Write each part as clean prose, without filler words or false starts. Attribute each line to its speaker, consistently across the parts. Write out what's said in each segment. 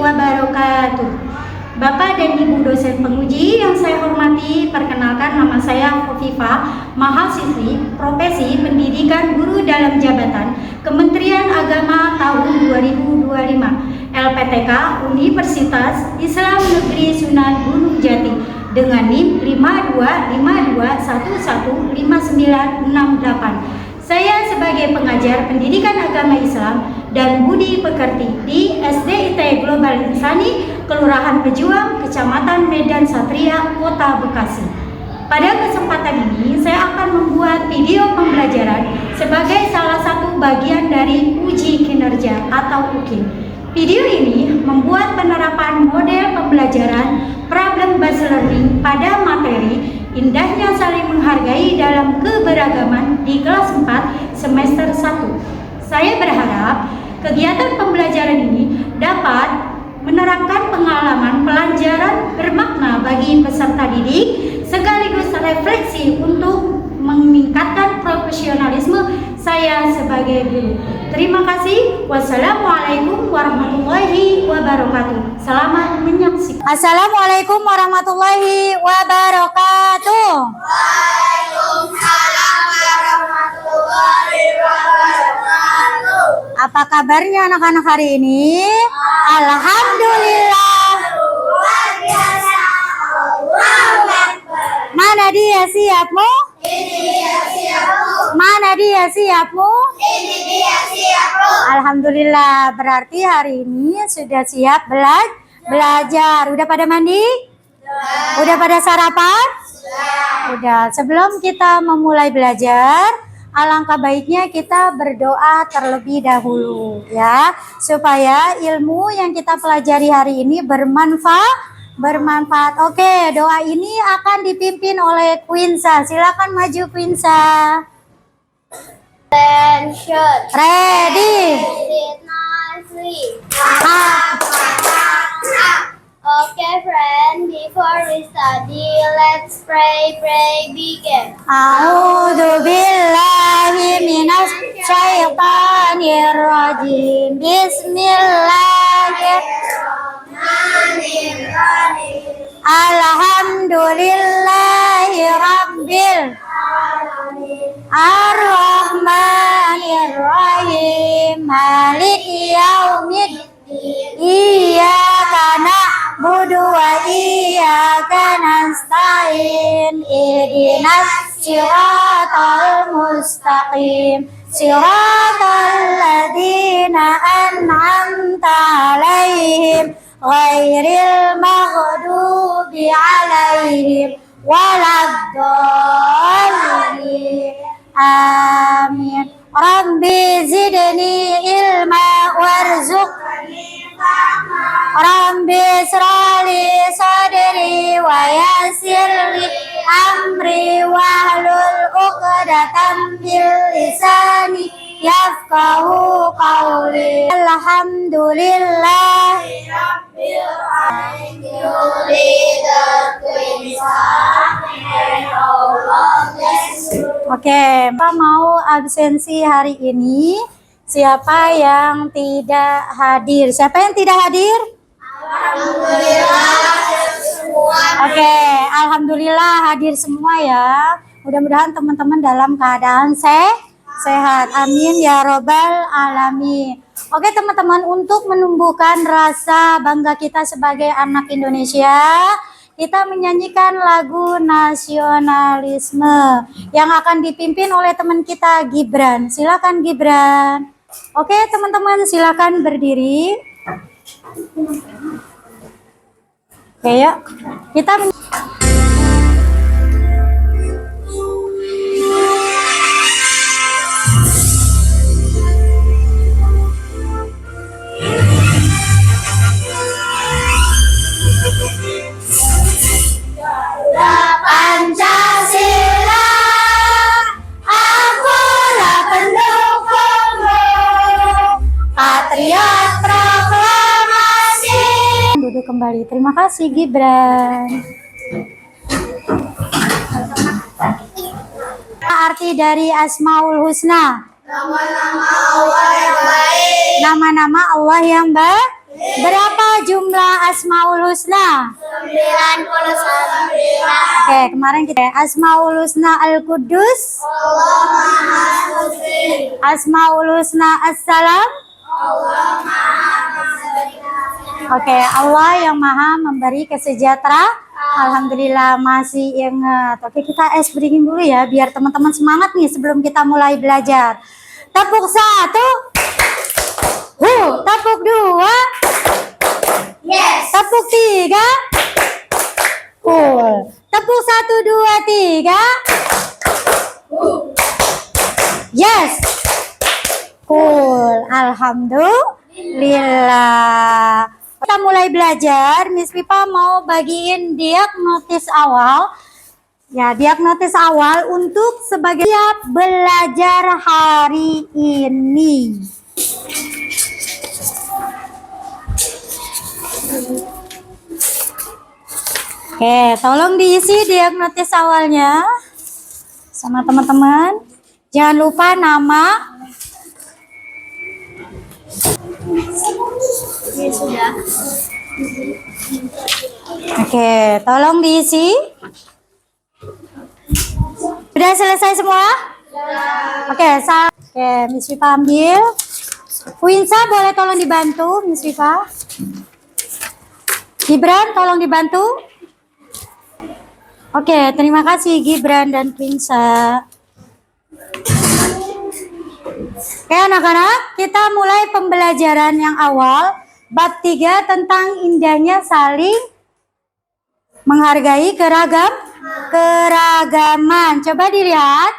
Speaker 1: wabarakatuh. Bapak dan Ibu dosen penguji yang saya hormati, perkenalkan nama saya Khofifah, mahasiswi profesi pendidikan guru dalam jabatan Kementerian Agama tahun 2025, LPTK Universitas Islam Negeri Sunan Gunung Jati dengan NIM 5252115968. Saya sebagai pengajar pendidikan agama Islam dan budi pekerti di SDIT Global Insani, Kelurahan Pejuang, Kecamatan Medan Satria, Kota Bekasi. Pada kesempatan ini, saya akan membuat video pembelajaran sebagai salah satu bagian dari uji kinerja atau UKIN. Video ini membuat penerapan model pembelajaran problem-based learning pada materi indahnya saling menghargai dalam keberagaman di kelas 4 semester 1. Saya berharap kegiatan pembelajaran ini dapat menerapkan pengalaman pelajaran bermakna bagi peserta didik sekaligus refleksi untuk meningkatkan profesionalisme saya sebagai guru. Terima kasih. Wassalamualaikum warahmatullahi wabarakatuh. Selamat menyaksikan. Assalamualaikum warahmatullahi wabarakatuh.
Speaker 2: Waalaikumsalam warahmatullahi wabarakatuh.
Speaker 1: Apa kabarnya anak-anak hari ini? Alhamdulillah.
Speaker 2: Luar biasa. Allahu Akbar.
Speaker 1: Mana dia siapmu?
Speaker 2: Ini dia siapmu.
Speaker 1: Mana dia siapmu?
Speaker 2: Ini dia siapmu.
Speaker 1: Alhamdulillah, berarti hari ini sudah siap belajar. Udah pada mandi? Udah pada sarapan? Udah. Sebelum kita memulai belajar, alangkah baiknya kita berdoa terlebih dahulu ya, supaya ilmu yang kita pelajari hari ini bermanfaat. Oke, doa ini akan dipimpin oleh Quinsa. Silakan maju Quinsa.
Speaker 2: Attention.
Speaker 1: Ready.
Speaker 2: Sit nicely.
Speaker 1: Ah.
Speaker 2: Okay, friend. Before we study, let's pray. Pray begin.
Speaker 1: A'udzu billahi minas syaitonir rajim. Bismillahirrahmanirrahim. Alhamdulillahi rabbil Ar-Rahmanir-Rahim. Maliki yaumiddin. Iyyaka na'budu wa iyyaka nasta'in. Ihdinas siratal mustaqim. Siratal ladzina an'amta 'alaihim ghairil maghdubi 'alaihim waladdallin. Amin. Rabbi zidni ilma warzuqni fahma. Rabbi israli sadri wa yassirli amri wahlul 'uqdatam min lisani yafqahu qawli. Alhamdulillah
Speaker 2: Rabbil alamin. You lead the Quinsa and Allah bless you.
Speaker 1: Oke, Pak mau absensi hari ini. Siapa yang tidak hadir? Siapa yang tidak hadir?
Speaker 2: Alhamdulillah semua.
Speaker 1: Oke, alhamdulillah hadir semua ya. Mudah-mudahan teman-teman dalam keadaan sehat. Amin ya robbal alamin. Oke teman-teman, untuk menumbuhkan rasa bangga kita sebagai anak Indonesia, kita menyanyikan lagu nasionalisme yang akan dipimpin oleh teman kita Gibran. Silakan Gibran. Oke teman-teman, silakan berdiri. Oke ya, kita
Speaker 2: Pancasila, akulah pendukungmu, patriot proklamasi.
Speaker 1: duduk kembali. Terima kasih Gibran. Arti dari Asmaul Husna.
Speaker 2: Nama-nama Allah yang baik.
Speaker 1: Nama-nama Allah yang baik. Berapa jumlah Asmaul Husna?
Speaker 2: 99.
Speaker 1: Oke, kemarin kita Asmaul Husna Al-Quddus, Asmaul Husna As-Salam. Oke, Allah yang Maha memberi kesejahteraan. Alhamdulillah masih ingat. Oke, kita ice breaking dulu ya, biar teman-teman semangat nih sebelum kita mulai belajar. Tepuk 1. Tepuk 2.
Speaker 2: Yes.
Speaker 1: Tepuk 3. Cool. Tepuk 1, 2, 3. Yes. Cool. Alhamdulillah. Kita mulai belajar. Miss Pipa mau bagiin diagnosis awal. Ya, diagnosis awal untuk sebagai siap belajar hari ini. Oke, tolong diisi diagnosis awalnya sama teman-teman. Jangan lupa nama.
Speaker 2: Ya, sudah.
Speaker 1: Oke, tolong diisi. Sudah selesai semua? Oke, Miss Viva ambil. Winsa boleh tolong dibantu, Miss Viva. Gibran tolong dibantu. Oke, terima kasih Gibran dan Winsa. Oke anak-anak, kita mulai pembelajaran yang awal. Bab 3 tentang indahnya saling menghargai keragaman. Coba dilihat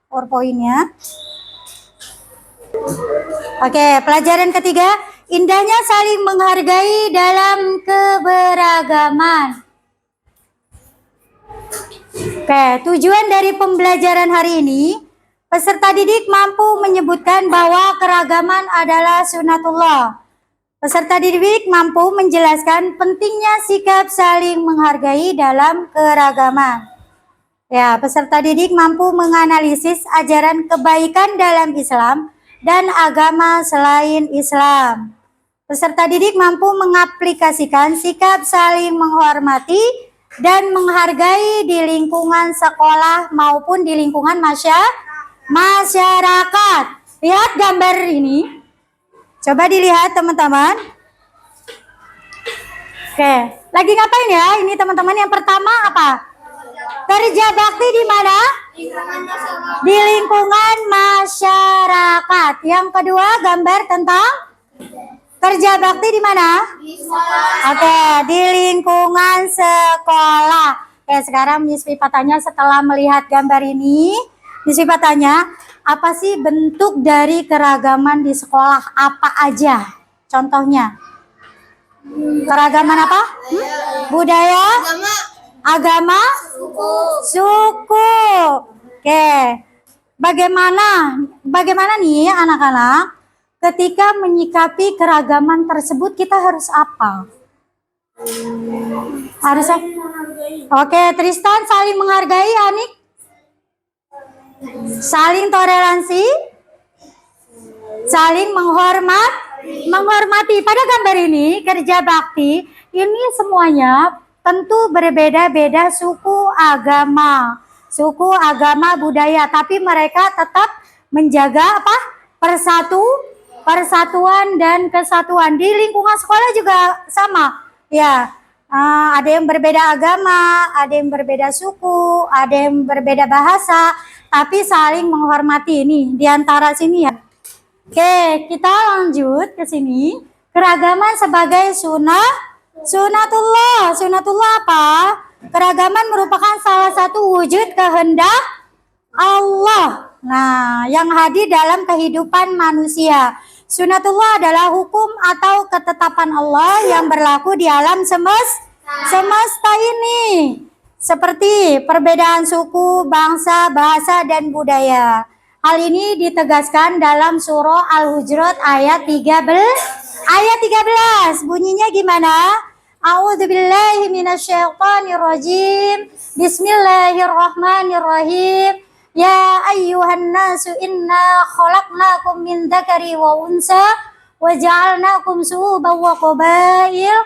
Speaker 1: PowerPoint-nya. Oke, pelajaran ketiga, indahnya saling menghargai dalam keberagaman. Oke, tujuan dari pembelajaran hari ini, peserta didik mampu menyebutkan bahwa keragaman adalah sunatullah. Peserta didik mampu menjelaskan pentingnya sikap saling menghargai dalam keragaman. Ya, peserta didik mampu menganalisis ajaran kebaikan dalam Islam dan agama selain Islam. Peserta didik mampu mengaplikasikan sikap saling menghormati dan menghargai di lingkungan sekolah maupun di lingkungan masyarakat. Lihat gambar ini. Coba dilihat teman-teman. Oke, lagi ngapain ya? Ini teman-teman yang pertama apa? Kerja bakti di mana? Di lingkungan masyarakat. Yang kedua gambar tentang kerja bakti di mana? Oke, di lingkungan sekolah. Oke, sekarang Miss Viva tanya setelah melihat gambar ini, Miss Viva tanya, apa sih bentuk dari keragaman di sekolah? Apa aja? Contohnya? Keragaman apa? Budaya? Agama? Suku. Oke. Bagaimana nih anak-anak? Ketika menyikapi keragaman tersebut kita harus apa? Harusnya. Oke, Tristan saling menghargai, Anik. Saling toleransi, saling menghormati. Pada gambar ini kerja bakti ini semuanya tentu berbeda-beda suku, agama, budaya, tapi mereka tetap menjaga apa? Persatuan dan kesatuan. Di lingkungan sekolah juga sama. Ya, ada yang berbeda agama, ada yang berbeda suku, ada yang berbeda bahasa, tapi saling menghormati ini di antara sini ya. Oke, kita lanjut ke sini. Keragaman sebagai sunatullah. Sunatullah apa? Keragaman merupakan salah satu wujud kehendak Allah. Nah, yang hadir dalam kehidupan manusia. Sunatullah adalah hukum atau ketetapan Allah yang berlaku di alam semesta ini. Seperti perbedaan suku, bangsa, bahasa, dan budaya. Hal ini ditegaskan dalam surah Al-Hujurat ayat 13. Bunyinya gimana? A'udzubillahi minasyaitonirrajim. Bismillahirrahmanirrahim. Ya ayyuhan nasu inna khalaqnakum min dzakari wa unsa wa ja'alnakum syu'uban wa qabail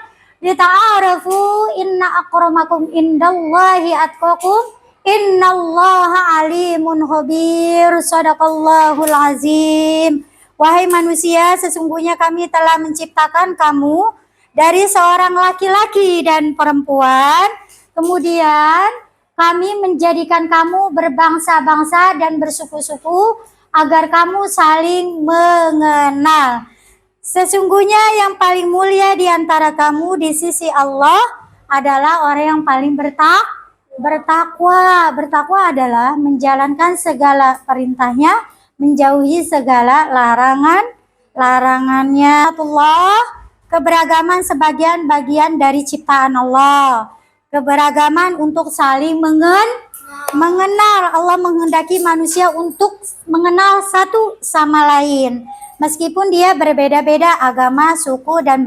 Speaker 1: lita'arafu inna akramakum indallahi atqakum innallaha alimun khabir. Shadaqallahul azim. Wahai manusia, sesungguhnya kami telah menciptakan kamu dari seorang laki-laki dan perempuan. Kemudian kami menjadikan kamu berbangsa-bangsa dan bersuku-suku agar kamu saling mengenal. Sesungguhnya yang paling mulia di antara kamu di sisi Allah adalah orang yang paling bertakwa. Bertakwa adalah menjalankan segala perintahnya, menjauhi segala larangannya. Allah, keberagaman sebagian bagian dari ciptaan Allah. Keberagaman untuk saling mengenal. Allah menghendaki manusia untuk mengenal satu sama lain. Meskipun dia berbeda-beda agama, suku, dan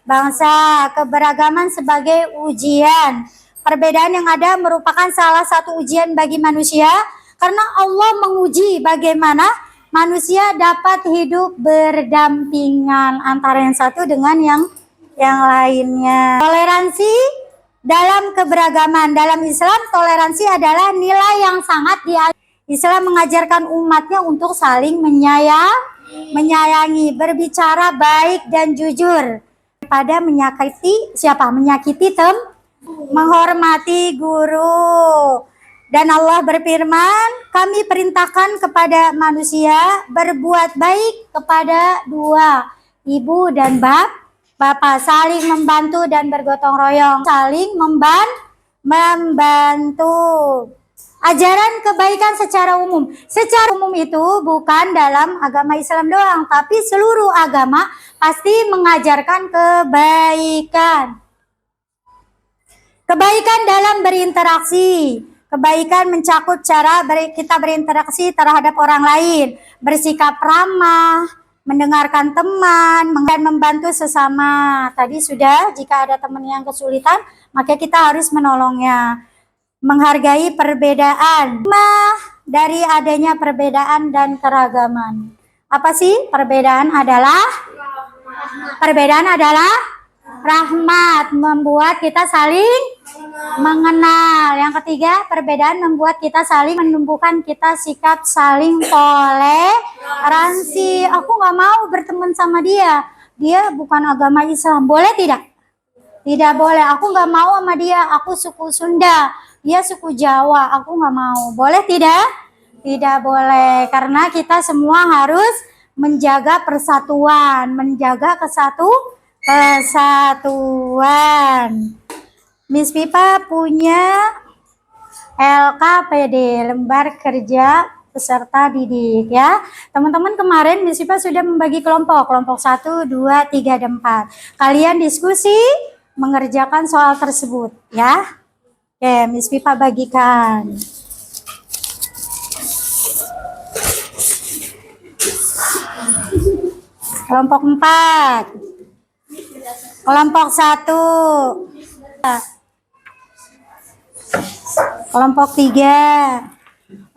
Speaker 1: bangsa. Keberagaman sebagai ujian. Perbedaan yang ada merupakan salah satu ujian bagi manusia. Karena Allah menguji bagaimana manusia dapat hidup berdampingan antara yang satu dengan yang lainnya. Toleransi dalam keberagaman. Dalam Islam, toleransi adalah nilai yang sangat Islam mengajarkan umatnya untuk saling menyayangi, berbicara baik dan jujur, pada menyakiti siapa? Menyakiti menghormati guru. Dan Allah berfirman, kami perintahkan kepada manusia berbuat baik kepada dua, ibu dan bapak, saling membantu dan bergotong royong, saling membantu. Ajaran kebaikan secara umum. Secara umum itu bukan dalam agama Islam doang, tapi seluruh agama pasti mengajarkan kebaikan. Kebaikan dalam berinteraksi. Kebaikan mencakup cara kita berinteraksi terhadap orang lain, bersikap ramah, mendengarkan teman, dan membantu sesama. Tadi sudah, jika ada teman yang kesulitan, maka kita harus menolongnya. Menghargai perbedaan. Dari adanya perbedaan dan keragaman. Apa sih perbedaan adalah? Perbedaan adalah rahmat, membuat kita saling mengenal. Yang ketiga, perbedaan membuat kita saling menumbuhkan kita sikap saling toleransi. Aku nggak mau berteman sama dia. Dia bukan agama Islam. Boleh tidak? Tidak boleh. Aku nggak mau sama dia. Aku suku Sunda. Dia suku Jawa. Aku nggak mau. Boleh tidak? Tidak boleh. Karena kita semua harus menjaga persatuan, menjaga kesatuan. Miss Pipa punya LKPD, lembar kerja peserta didik ya. Teman-teman, kemarin Miss Pipa sudah membagi kelompok 1, 2, 3, dan 4. Kalian diskusi mengerjakan soal tersebut ya. Oke, Miss Pipa bagikan. Kelompok 4. Kelompok 1. Kelompok 3.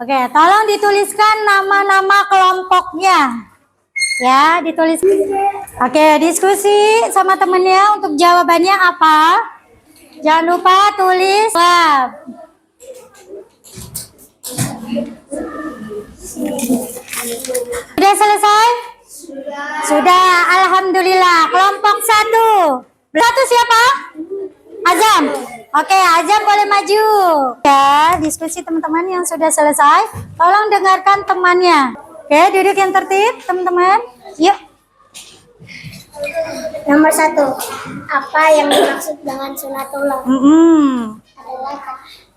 Speaker 1: Oke, tolong dituliskan nama-nama kelompoknya. Ya, ditulis. Oke, diskusi sama temennya untuk jawabannya apa. Jangan lupa tulis jawab. Sudah selesai? Sudah, alhamdulillah. Kelompok 1. Satu siapa? Azam. Oke, Azam boleh maju. Ya, diskusi teman-teman yang sudah selesai. Tolong dengarkan temannya. Oke, duduk yang tertib, teman-teman. Yuk.
Speaker 2: Nomor 1. Apa yang dimaksud dengan sunatullah?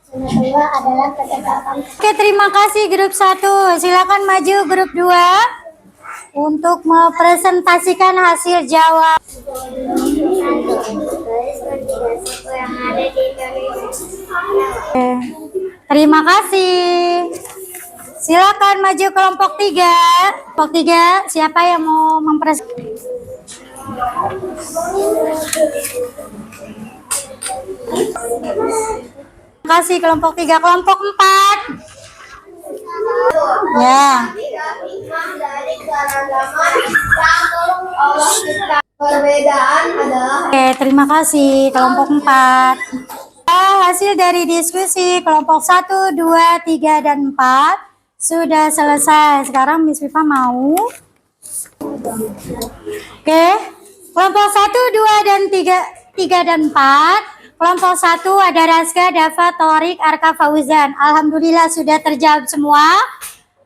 Speaker 2: Sunatullah adalah ketetapan.
Speaker 1: Oke, terima kasih grup 1. Silakan maju grup 2 untuk mempresentasikan hasil jawab. Terima kasih. Silakan maju kelompok 3. Kelompok 3, siapa yang mau mempresentasikan? Terima kasih kelompok 3. Kelompok 4. Ya.
Speaker 2: Allah cipta perbedaan adalah.
Speaker 1: Oke, terima kasih kelompok 4. Hasil dari diskusi kelompok 1, 2, 3, dan 4 sudah selesai. Sekarang Miss Viva mau. Oke, kelompok 1, 2, dan 3 dan 4. Kelompok 1 ada Raska, Dava, Torik, Arka, Fauzan. Alhamdulillah sudah terjawab semua.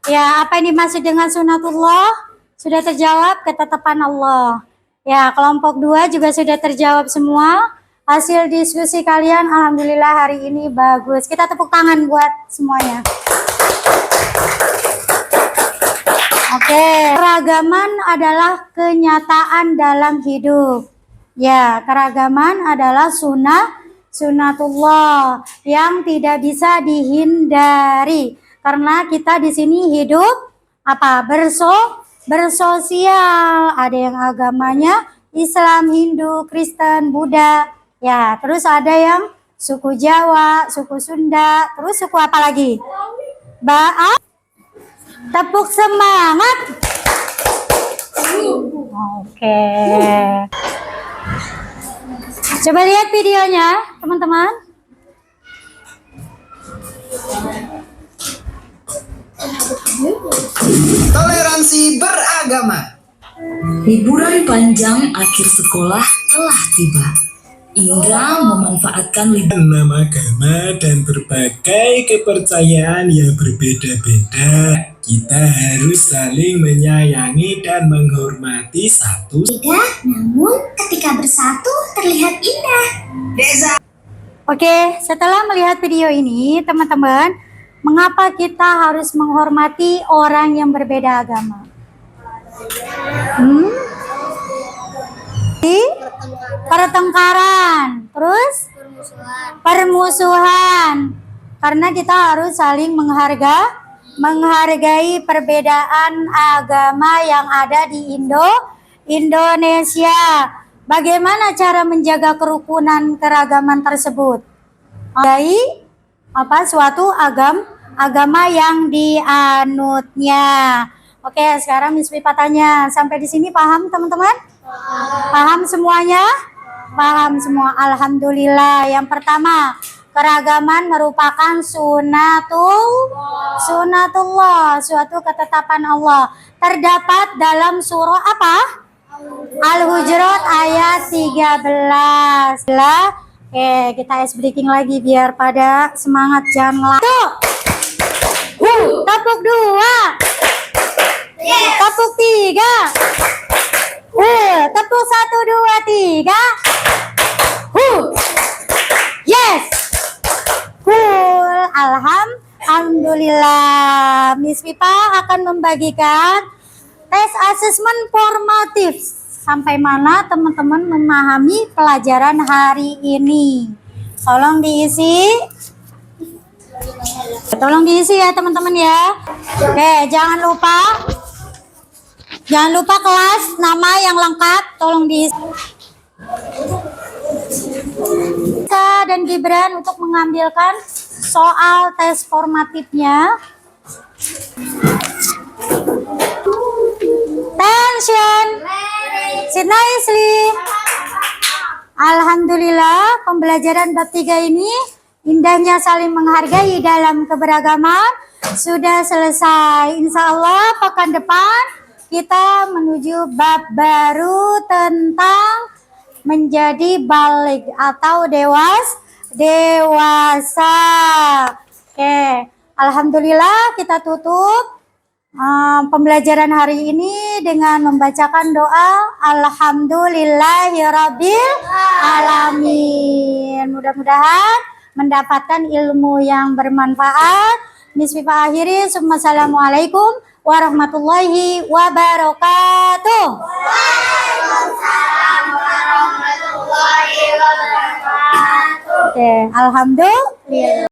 Speaker 1: Ya, apa yang dimaksud dengan sunatullah? Sudah terjawab, ketetapan Allah. Ya, kelompok 2 juga sudah terjawab semua. Hasil diskusi kalian alhamdulillah hari ini bagus. Kita tepuk tangan buat semuanya. Oke, keragaman adalah kenyataan dalam hidup. Ya, keragaman adalah sunatullah yang tidak bisa dihindari. Karena kita di sini hidup bersosial. Ada yang agamanya Islam, Hindu, Kristen, Buddha. Ya, terus ada yang suku Jawa, suku Sunda, terus suku apa lagi? Tepuk semangat. Oke. Coba lihat videonya, teman-teman.
Speaker 3: Toleransi beragama.
Speaker 4: Liburan panjang akhir sekolah telah tiba. Indra memanfaatkan liburan agama dan berbagai kepercayaan yang berbeda-beda. Kita harus saling menyayangi dan menghormati satu.
Speaker 2: Namun ketika bersatu terlihat indah.
Speaker 1: Oke, setelah melihat video ini, teman-teman, mengapa kita harus menghormati orang yang berbeda agama? Pertengkaran, terus permusuhan. Karena kita harus saling menghargai perbedaan agama yang ada di Indonesia. Bagaimana cara menjaga kerukunan keragaman tersebut? Menghargai suatu agama yang dianutnya. Oke, sekarang Miss Viva tanya, sampai di sini paham teman-teman? Paham semuanya? Paham semua. Alhamdulillah. Yang pertama, keragaman merupakan sunatullah, suatu ketetapan Allah. Terdapat dalam surah apa? Al-Hujurat ayat 13. Oke, kita ice breaking lagi biar pada semangat, jangan tepuk 2. Tepuk 3. Tepuk 1, 2, 3. Yes. Alhamdulillah. Miss Viva akan membagikan tes asesmen formatif. Sampai mana teman-teman memahami pelajaran hari ini? Tolong diisi. Tolong diisi ya teman-teman ya. Oke, jangan lupa kelas, nama yang lengkap, tolong diisi. Kak dan Gibran untuk mengambilkan soal tes formatifnya. Attention. Sit nicely. Alhamdulillah, pembelajaran bab 3 ini indahnya saling menghargai dalam keberagaman sudah selesai. Insya Allah pekan depan kita menuju bab baru tentang menjadi balik atau dewasa. Oke, alhamdulillah kita tutup pembelajaran hari ini dengan membacakan doa Alhamdulillahirabbil alamin. Mudah-mudahan mendapatkan ilmu yang bermanfaat. Miss Viva akhiri. Assalamualaikum warahmatullahi wabarakatuh.
Speaker 2: Waalaikumsalam warahmatullahi wabarakatuh.
Speaker 1: Oke, alhamdulillah.